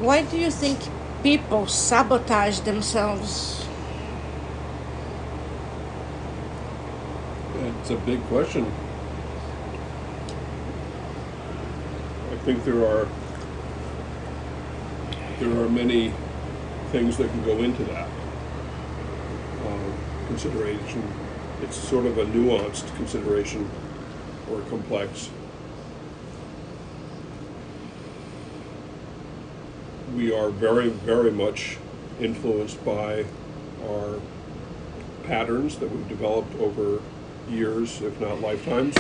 Why do you think people sabotage themselves? It's a big question. I think there are many things that can go into that consideration. It's sort of a nuanced consideration or complex. We are very, very much influenced by our patterns that we've developed over years, if not lifetimes.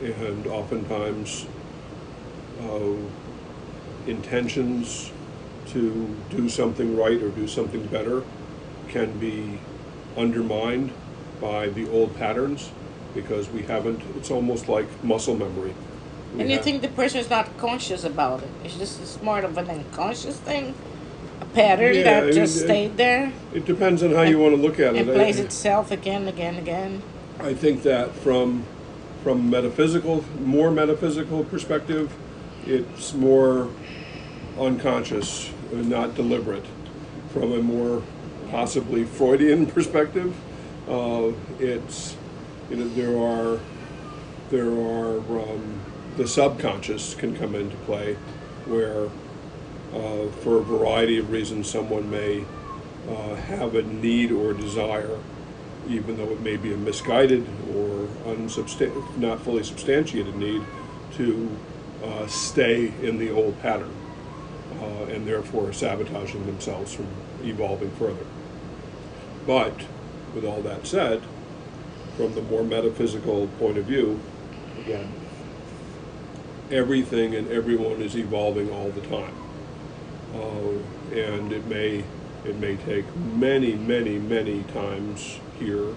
And oftentimes, uh, intentions to do something right or do something better can be undermined by the old patterns because we haven't, it's almost like muscle memory. And you think the person is not conscious about it? It's more of an unconscious thing, a pattern Yeah, that just stayed there it depends on how you and, want to look at it. and plays itself again, again, again. I think that from more metaphysical perspective, it's more unconscious and not deliberate. From a more possibly Freudian perspective, it's there are the subconscious can come into play, where for a variety of reasons someone may have a need or desire, even though it may be a misguided or not fully substantiated need, to stay in the old pattern, and therefore sabotaging themselves from evolving further. But with all that said, from the more metaphysical point of view, again, everything and everyone is evolving all the time, and it may take many, many, many times here,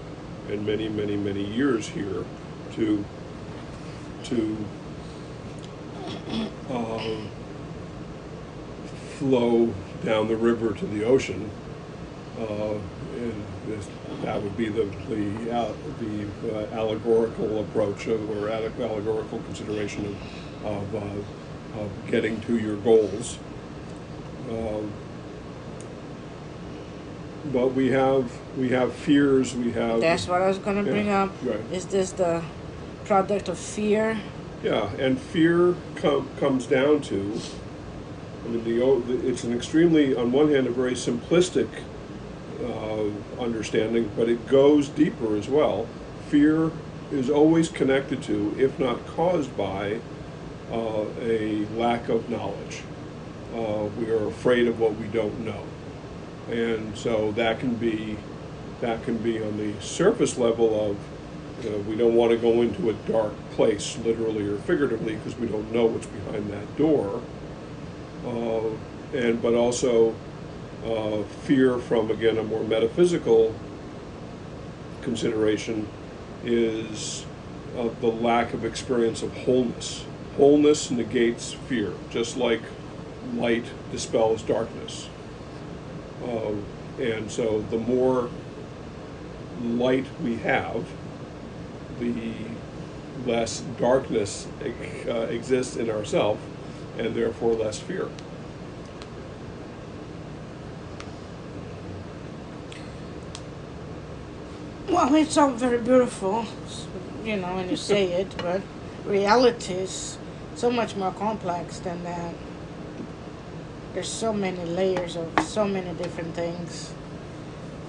and many, many, many years here, to uh, flow down the river to the ocean, and that would be the allegorical approach or allegorical consideration of getting to your goals. Um, but we have fears. We have That's what I was going to bring up. Right. Is this the product of fear? Yeah, and fear comes down to. I mean, it's an extremely, on one hand, a very simplistic understanding, but it goes deeper as well. Fear is always connected to, if not caused by, a lack of knowledge. We are afraid of what we don't know, and so that can be on the surface level of, we don't want to go into a dark place, literally or figuratively, because we don't know what's behind that door. But also fear from, again, a more metaphysical consideration is the lack of experience of wholeness. Wholeness negates fear, just like light dispels darkness. And so the more light we have, the less darkness exists in ourselves, and therefore less fear. Well, it's all very beautiful, when you say it, but reality is so much more complex than that. There's so many layers of so many different things: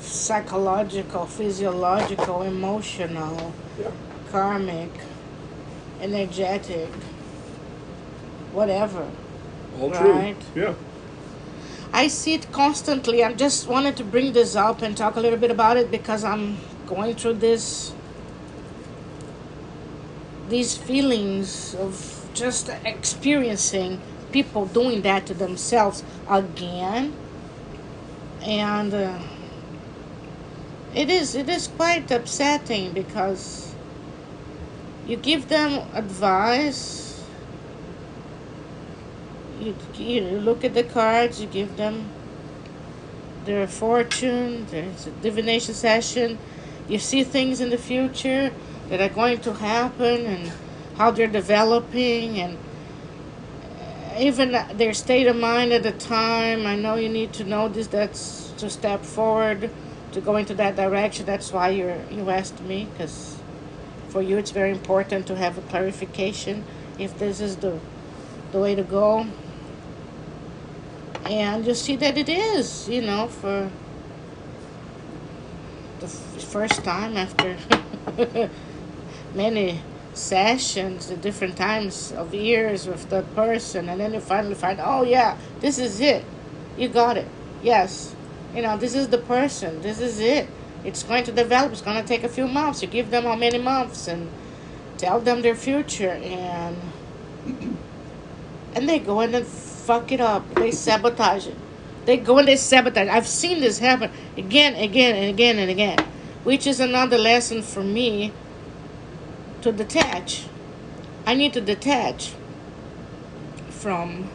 psychological, physiological, emotional, Yeah. karmic, energetic, whatever. All true. Right. Yeah. I see it constantly. I just wanted to bring this up and talk a little bit about it because I'm going through these feelings of just experiencing people doing that to themselves again, and it is quite upsetting because you give them advice, you look at the cards, you give them their fortune, there's a divination session, you see things in the future that are going to happen and how they're developing, even their state of mind at the time. I know you need to know this. That's to step forward, to go into that direction. That's why you asked me, because for you it's very important to have a clarification if this is the way to go. And you see that it is, for the first time after many sessions at different times of years with that person, and then you finally find, oh yeah, this is it. You got it. Yes. This is the person. This is it. It's going to develop. It's going to take a few months. You give them how many months and tell them their future, and they go and then fuck it up. They sabotage it. They go and they sabotage. I've seen this happen again, again, and again, and again, which is another lesson for me to detach. I need to detach from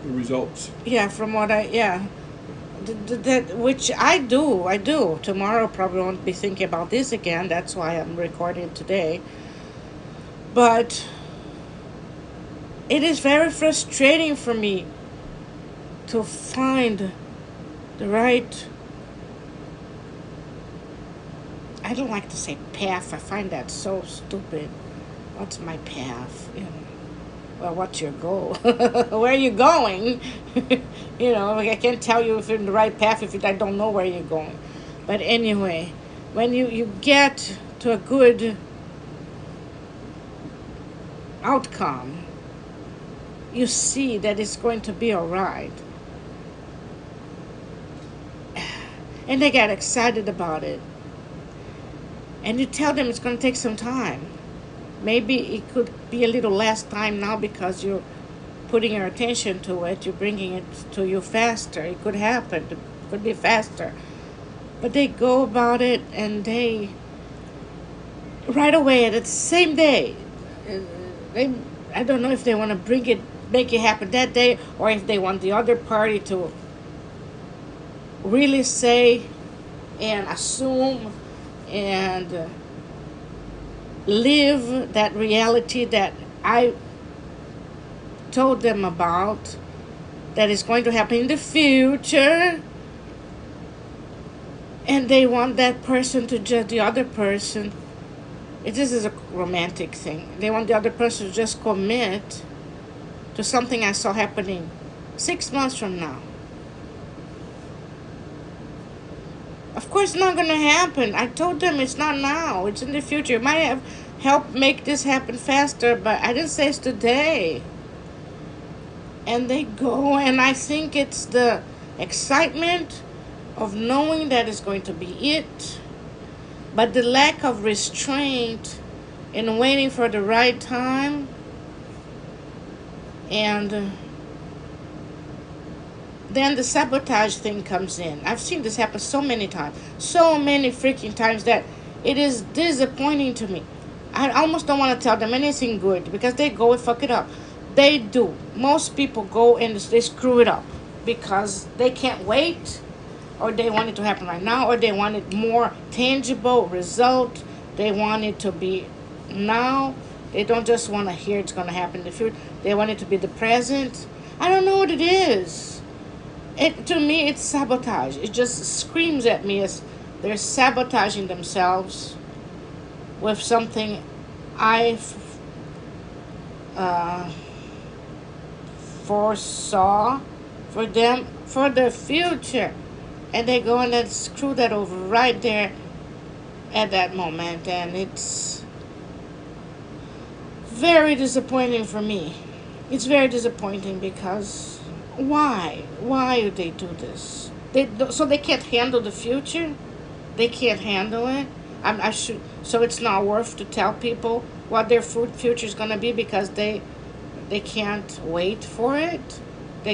The results. from what that which I do. Tomorrow probably won't be thinking about this again. That's why I'm recording today. But it is very frustrating for me to find the right, I don't like to say path. I find that so stupid. What's my path? Well, what's your goal? Where are you going? I can't tell you if you're in the right path if I don't know where you're going. But anyway, when you get to a good outcome, you see that it's going to be all right. And they get excited about it. And you tell them it's going to take some time. Maybe it could be a little less time now because you're putting your attention to it. You're bringing it to you faster. It could happen. It could be faster. But they go about it and they, right away, at the same day, I don't know if they want to make it happen that day, or if they want the other party to really say and assume and live that reality that I told them about, that is going to happen in the future, and they want that person to judge the other person. This is a romantic thing. They want the other person to just commit to something I saw happening 6 months from now. Of course, it's not going to happen. I told them it's not now. It's in the future. It might have helped make this happen faster, but I didn't say it's today. And they go, and I think it's the excitement of knowing that it's going to be it, but the lack of restraint in waiting for the right time, and then the sabotage thing comes in. I've seen this happen so many times, so many freaking times, that it is disappointing to me. I almost don't want to tell them anything good because they go and fuck it up. They do. Most people go and they screw it up because they can't wait, or they want it to happen right now, or they want it more tangible result. They want it to be now. They don't just want to hear it's going to happen in the future. They want it to be the present. I don't know what it is. To me, it's sabotage. It just screams at me as they're sabotaging themselves with something I foresaw for them for the future. And they go and then screw that over right there at that moment. And it's very disappointing for me. It's very disappointing because why? Why do they do this? So they can't handle the future? They can't handle it? I should. So it's not worth to tell people what their future is going to be because they can't wait for it?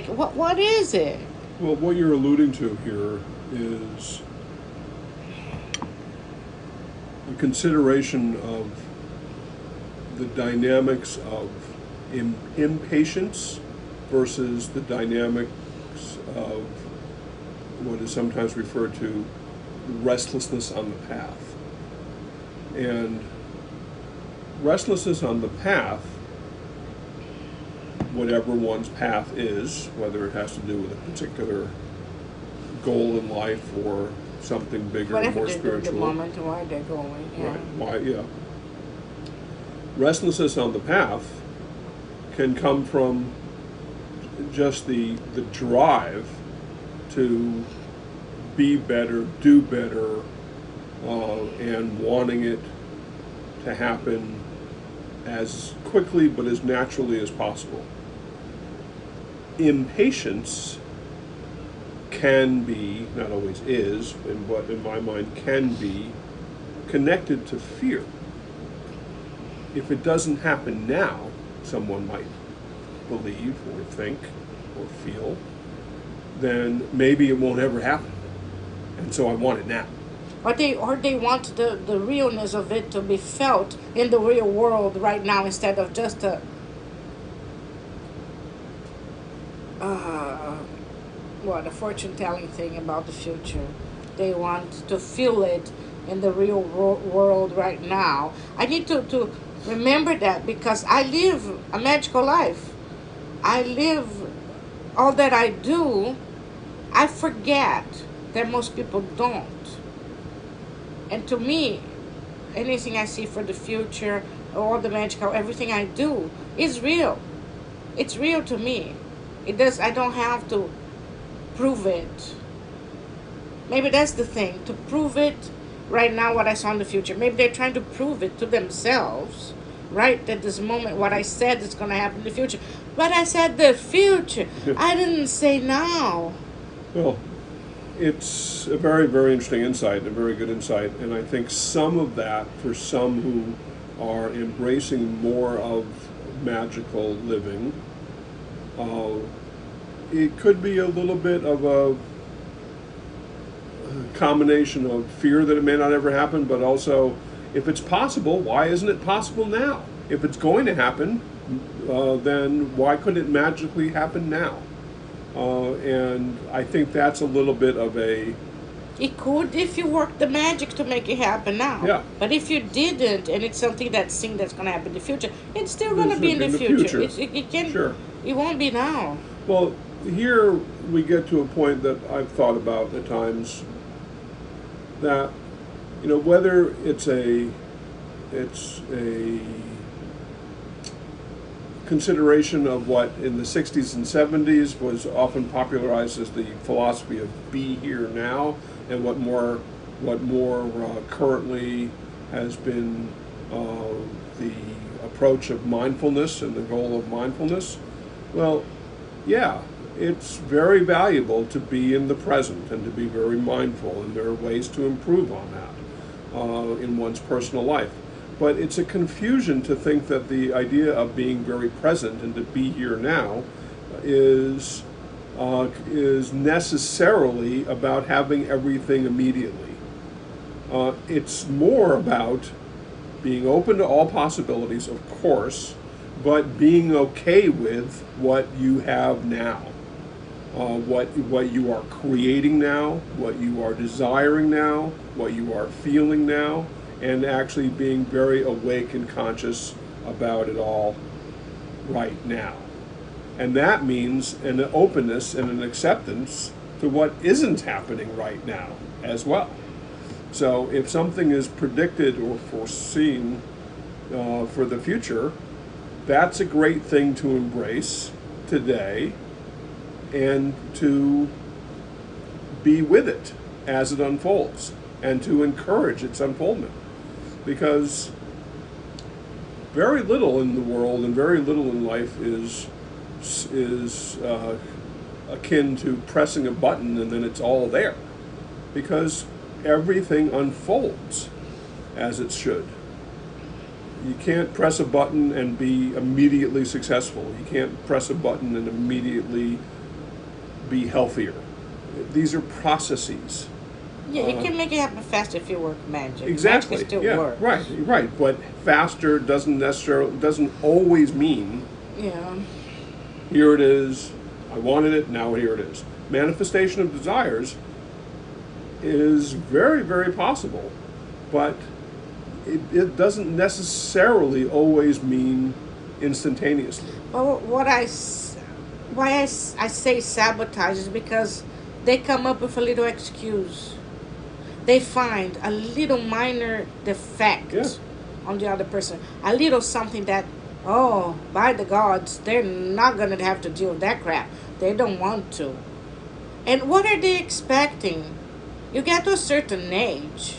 What is it? Well, what you're alluding to here is a consideration of the dynamics of impatience versus the dynamics of what is sometimes referred to restlessness on the path. And restlessness on the path whatever one's path is, whether it has to do with a particular goal in life or something bigger, Whatever more they do at the spiritual. moment, why they're going. Yeah. Right. Why? Yeah. Restlessness on the path can come from just the drive to be better, do better, and wanting it to happen as quickly but as naturally as possible. Impatience can be, not always is, but in my mind can be connected to fear. If it doesn't happen now, someone might believe or think or feel, then maybe it won't ever happen. And so I want it now. Or they want the realness of it to be felt in the real world right now instead of just a fortune telling thing about the future. They want to feel it in the real world right now. I need to remember that because I live a magical life. I live all that I do. I forget that most people don't. And to me, anything I see for the future, all the magical, everything I do is real. It's real to me. It does. I don't have to prove it. Maybe that's the thing, to prove it right now what I saw in the future. Maybe they're trying to prove it to themselves, right? That this moment, what I said is going to happen in the future. But I said the future. I didn't say now. Well, it's a very, very interesting insight, a very good insight. And I think some of that, for some who are embracing more of magical living, it could be a little bit of a combination of fear that it may not ever happen, but also, if it's possible, why isn't it possible now? If it's going to happen, then why couldn't it magically happen now? And I think that's a little bit of a... It could if you work the magic to make it happen now. Yeah. But if you didn't, and it's something that's going to happen in the future, it's still going to be in the future. It can. Sure. It won't be now. Well, here we get to a point that I've thought about at times, that, whether it's a consideration of what in the 60s and 70s was often popularized as the philosophy of be here now, and what more currently has been the approach of mindfulness and the goal of mindfulness. Well, yeah, it's very valuable to be in the present and to be very mindful, and there are ways to improve on that in one's personal life. But it's a confusion to think that the idea of being very present and to be here now is necessarily about having everything immediately. It's more about being open to all possibilities, of course, but being okay with what you have now, what you are creating now, what you are desiring now, what you are feeling now, and actually being very awake and conscious about it all right now. And that means an openness and an acceptance to what isn't happening right now as well. So if something is predicted or foreseen for the future, that's a great thing to embrace today and to be with it as it unfolds and to encourage its unfoldment. Because very little in the world and very little in life is akin to pressing a button and then it's all there. Because everything unfolds as it should. You can't press a button and be immediately successful. You can't press a button and immediately be healthier. These are processes. Yeah, you can make it happen faster if you work magic. Exactly. Magic still yeah. works. Right. But faster doesn't always mean. Yeah. Here it is. I wanted it. Now here it is. Manifestation of desires is very, very possible, but it doesn't necessarily always mean instantaneously. Well, I say sabotage is because they come up with a little excuse. They find a little minor defect Yeah. on the other person, a little something that, oh, by the gods, they're not going to have to deal with that crap. They don't want to. And what are they expecting? You get to a certain age.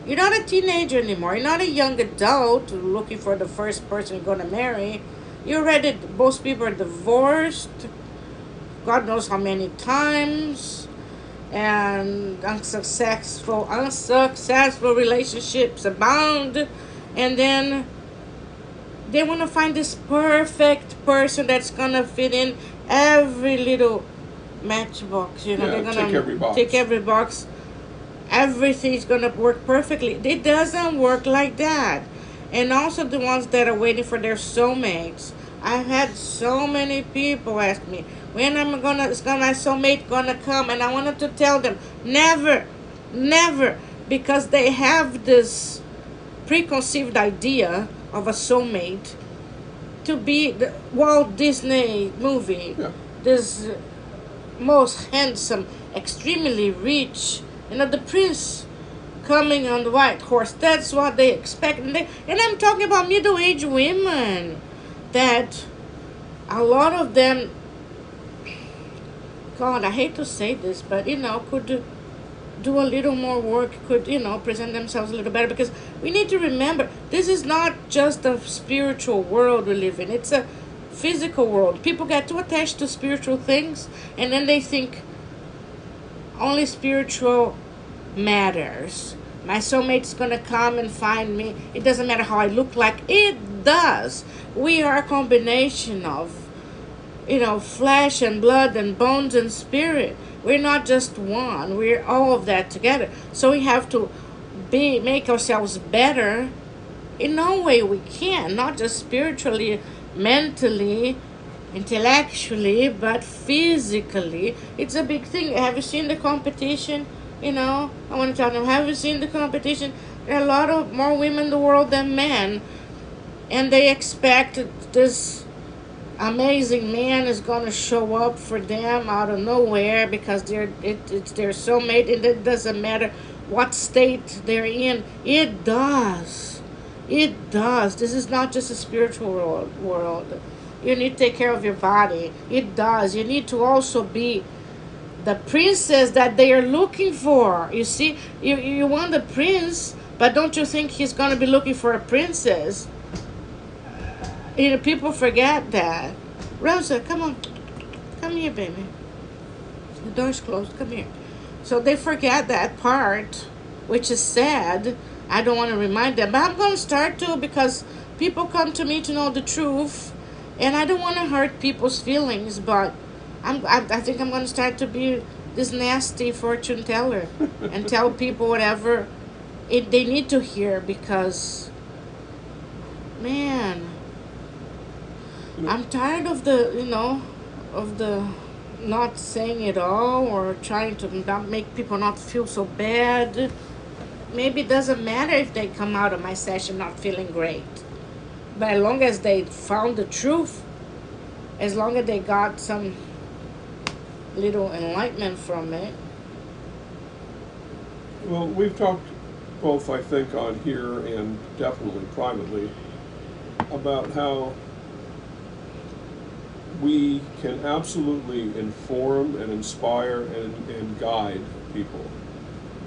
You're not a teenager anymore. You're not a young adult looking for the first person you're going to marry. You're already, most people are divorced, God knows how many times, and unsuccessful relationships abound. And then they want to find this perfect person that's going to fit in every little matchbox. You know, Yeah, they're going to tick every box. tick every box. Everything's going to work perfectly. It doesn't work like that. And also the ones that are waiting for their soulmates. I've had so many people ask me, when is my soulmate gonna come? And I wanted to tell them, never, never, because they have this preconceived idea of a soulmate to be the Walt Disney movie, Yeah. this most handsome, extremely rich, the prince coming on the white horse. That's what they expect. And I'm talking about middle-aged women that a lot of them, God, I hate to say this, but, could do a little more work, could, present themselves a little better. Because we need to remember, this is not just a spiritual world we live in. It's a physical world. People get too attached to spiritual things, and then they think only spiritual matters. My soulmate's gonna come and find me. It doesn't matter how I look like. It does. We are a combination of, flesh and blood and bones and spirit. We're not just one. We're all of that together. So we have to make ourselves better in no way we can, not just spiritually, mentally, intellectually, but physically. It's a big thing. Have you seen the competition? I want to tell them, have you seen the competition? There are a lot of more women in the world than men, and they expect this amazing man is going to show up for them out of nowhere because it's their soulmate, and it doesn't matter what state they're in. It does. It does. This is not just a spiritual world. You need to take care of your body. It does. You need to also be the princess that they are looking for. You see, you want the prince, but don't you think he's going to be looking for a princess? People forget that. Rosa, come on. Come here, baby. The door's closed. Come here. So they forget that part, which is sad. I don't want to remind them, but I'm going to start to, because people come to me to know the truth, and I don't want to hurt people's feelings, but I think I'm going to start to be this nasty fortune teller and tell people whatever they need to hear, because, man, I'm tired of the not saying it all, or trying to not make people not feel so bad. Maybe it doesn't matter if they come out of my session not feeling great, but as long as they found the truth, as long as they got some little enlightenment from it. Well, we've talked both, I think, on here and definitely privately about how we can absolutely inform and inspire and guide people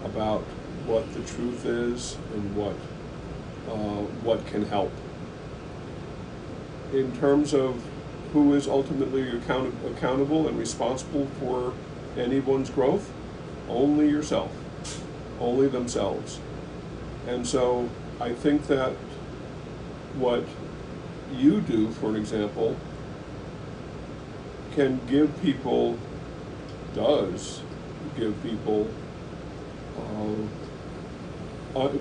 about what the truth is and what can help. In terms of who is ultimately accountable and responsible for anyone's growth, only yourself, only themselves. And so I think that what you do, for an example, does give people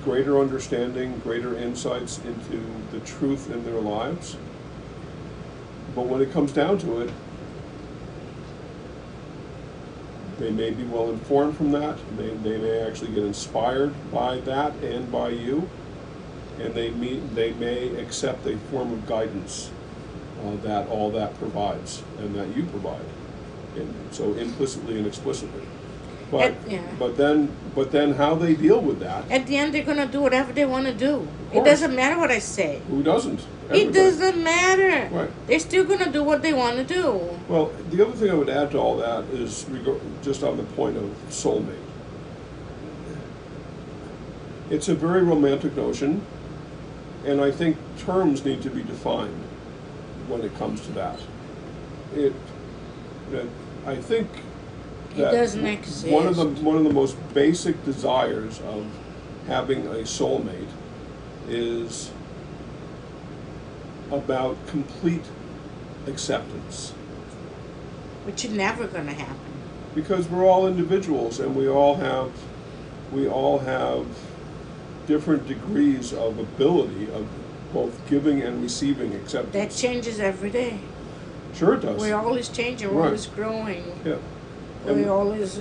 greater understanding, greater insights into the truth in their lives. But when it comes down to it, they may be well informed from that. They may actually get inspired by that and by you. and they may accept a form of guidance that all that provides and that you provide, and so implicitly and explicitly. But Yeah. but then how they deal with that? At the end, they're gonna do whatever they want to do. It course. doesn't matter what I say. Who doesn't? It Everybody. doesn't matter. Right. They're still gonna do what they want to do. Well, the other thing I would add to all that is just on the point of soulmate. It's a very romantic notion, and I think terms need to be defined when it comes to that. I think that It doesn't exist. one of the most basic desires of having a soulmate is about complete acceptance. Which is never gonna happen. Because we're all individuals and we all have different degrees of ability of both giving and receiving acceptance. That changes every day. Sure it does. We're always changing. We're Right. always growing. Yeah. And,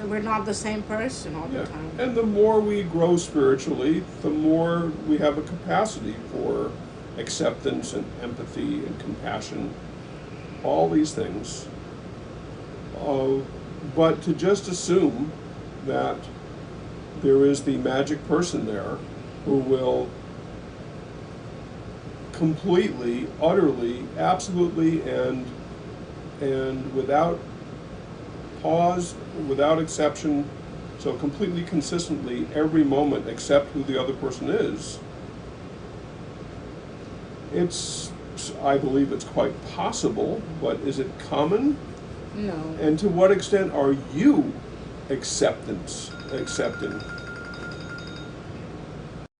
We're not the same person all yeah. the time. And the more we grow spiritually, the more we have a capacity for acceptance and empathy and compassion, all these things. But to just assume that there is the magic person there who will completely, utterly, absolutely, and without pause, without exception, so completely consistently every moment accept who the other person is, I believe it's quite possible, but is it common? No. And to what extent are you accepting